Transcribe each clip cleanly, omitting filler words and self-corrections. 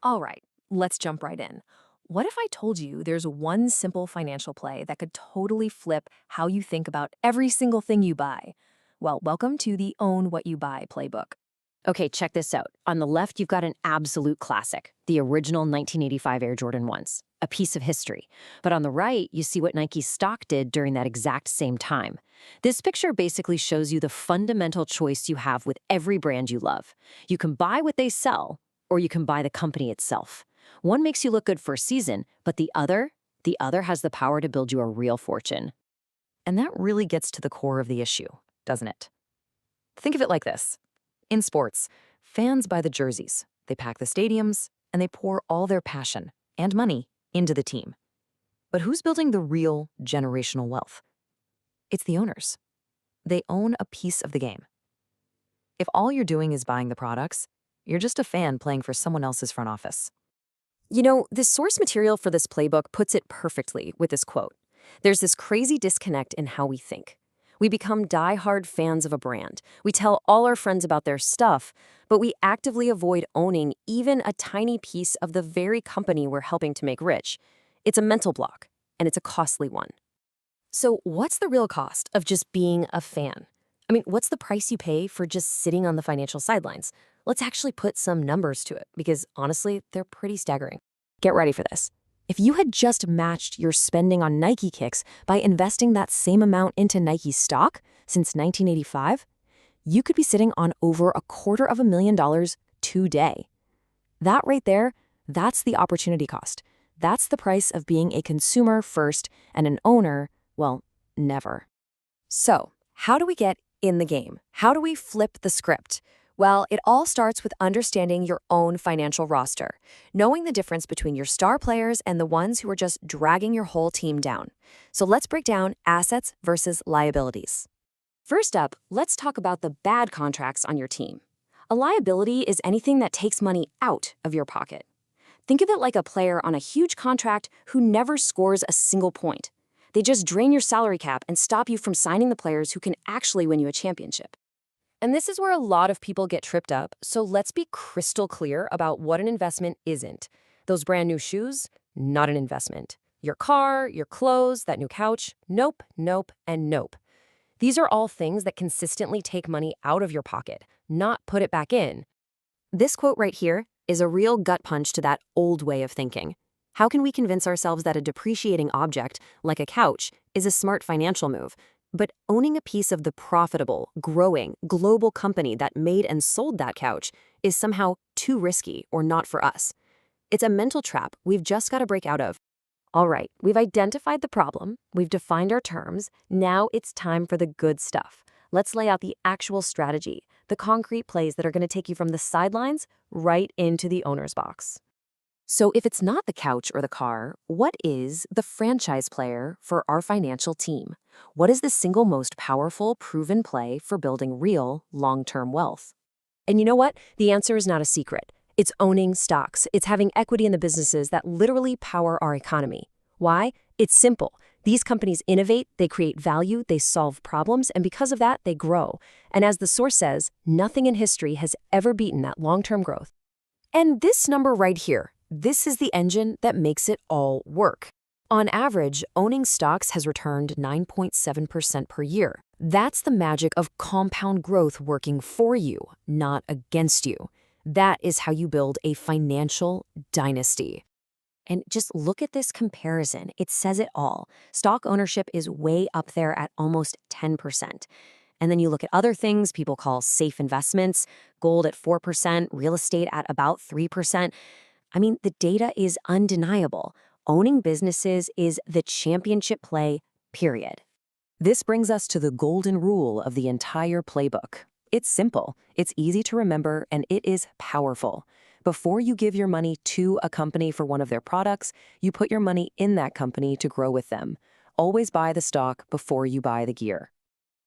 All right, let's jump right in. What if I told you there's one simple financial play that could totally flip how you think about every single thing you buy? Well, welcome to the Own What You Buy playbook. Okay, check this out. On the left, you've got an absolute classic, the original 1985 Air Jordan 1s, a piece of history. But on the right, you see what Nike's stock did during that exact same time. This picture basically shows you the fundamental choice you have with every brand you love. You can buy what they sell, or you can buy the company itself. One makes you look good for a season, but the other has the power to build you a real fortune. And that really gets to the core of the issue, doesn't it? Think of it like this. In sports, fans buy the jerseys, they pack the stadiums, and they pour all their passion and money into the team. But who's building the real generational wealth? It's the owners. They own a piece of the game. If all you're doing is buying the products, you're just a fan playing for someone else's front office. You know, the source material for this playbook puts it perfectly with this quote. There's this crazy disconnect in how we think. We become die-hard fans of a brand. We tell all our friends about their stuff, but we actively avoid owning even a tiny piece of the very company we're helping to make rich. It's a mental block, and it's a costly one. So what's the real cost of just being a fan? I mean, what's the price you pay for just sitting on the financial sidelines? Let's actually put some numbers to it, because honestly, they're pretty staggering. Get ready for this. If you had just matched your spending on Nike kicks by investing that same amount into Nike stock since 1985, you could be sitting on over $250,000 today. That right there, that's the opportunity cost. That's the price of being a consumer first and an owner, well, never. So, how do we get in the game? How do we flip the script? Well, it all starts with understanding your own financial roster, knowing the difference between your star players and the ones who are just dragging your whole team down. So let's break down assets versus liabilities. First up, let's talk about the bad contracts on your team. A liability is anything that takes money out of your pocket. Think of it like a player on a huge contract who never scores a single point. They just drain your salary cap and stop you from signing the players who can actually win you a championship. And this is where a lot of people get tripped up, so let's be crystal clear about what an investment isn't. Those brand new shoes, not an investment. Your car, your clothes, that new couch, nope, nope, and nope. These are all things that consistently take money out of your pocket, not put it back in. This quote right here is a real gut punch to that old way of thinking. How can we convince ourselves that a depreciating object, like a couch, is a smart financial move? But owning a piece of the profitable, growing, global company that made and sold that couch is somehow too risky or not for us. It's a mental trap we've just got to break out of. All right, we've identified the problem, we've defined our terms, now it's time for the good stuff. Let's lay out the actual strategy, the concrete plays that are going to take you from the sidelines right into the owner's box. So if it's not the couch or the car, what is the franchise player for our financial team? What is the single most powerful, proven play for building real, long-term wealth? And you know what? The answer is not a secret. It's owning stocks. It's having equity in the businesses that literally power our economy. Why? It's simple. These companies innovate, they create value, they solve problems, and because of that, they grow. And as the source says, nothing in history has ever beaten that long-term growth. And this number right here, this is the engine that makes it all work. On average, owning stocks has returned 9.7% per year. That's the magic of compound growth working for you, not against you. That is how you build a financial dynasty. And just look at this comparison. It says it all. Stock ownership is way up there at almost 10%. And then you look at other things people call safe investments, gold at 4%, real estate at about 3%. I mean, the data is undeniable. Owning businesses is the championship play, period. This brings us to the golden rule of the entire playbook. It's simple, it's easy to remember, and it is powerful. Before you give your money to a company for one of their products, you put your money in that company to grow with them. Always buy the stock before you buy the gear.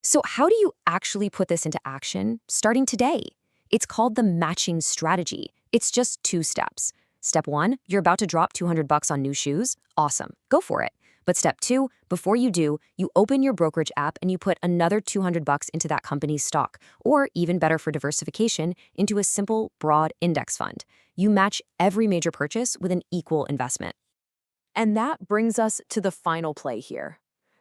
So how do you actually put this into action starting today? It's called the matching strategy. It's just 2 steps. Step 1, you're about to drop $200 on new shoes. Awesome, go for it. But step 2, before you do, you open your brokerage app and you put another $200 into that company's stock, or even better for diversification, into a simple, broad index fund. You match every major purchase with an equal investment. And that brings us to the final play here.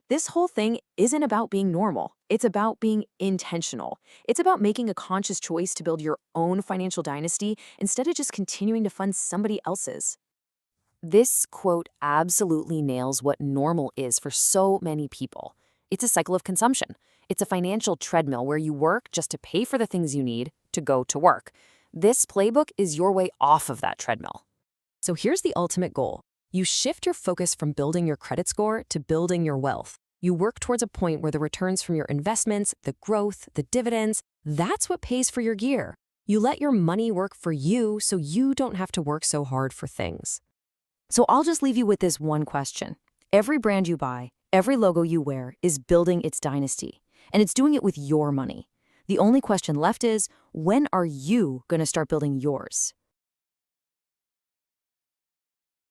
This whole thing isn't about being normal. It's about being intentional. It's about making a conscious choice to build your own financial dynasty instead of just continuing to fund somebody else's. This quote absolutely nails what normal is for so many people. It's a cycle of consumption. It's a financial treadmill where you work just to pay for the things you need to go to work. This playbook is your way off of that treadmill. So here's the ultimate goal. You shift your focus from building your credit score to building your wealth. You work towards a point where the returns from your investments, the growth, the dividends, that's what pays for your gear. You let your money work for you so you don't have to work so hard for things. So I'll just leave you with this one question. Every brand you buy, every logo you wear is building its dynasty, and it's doing it with your money. The only question left is, when are you going to start building yours?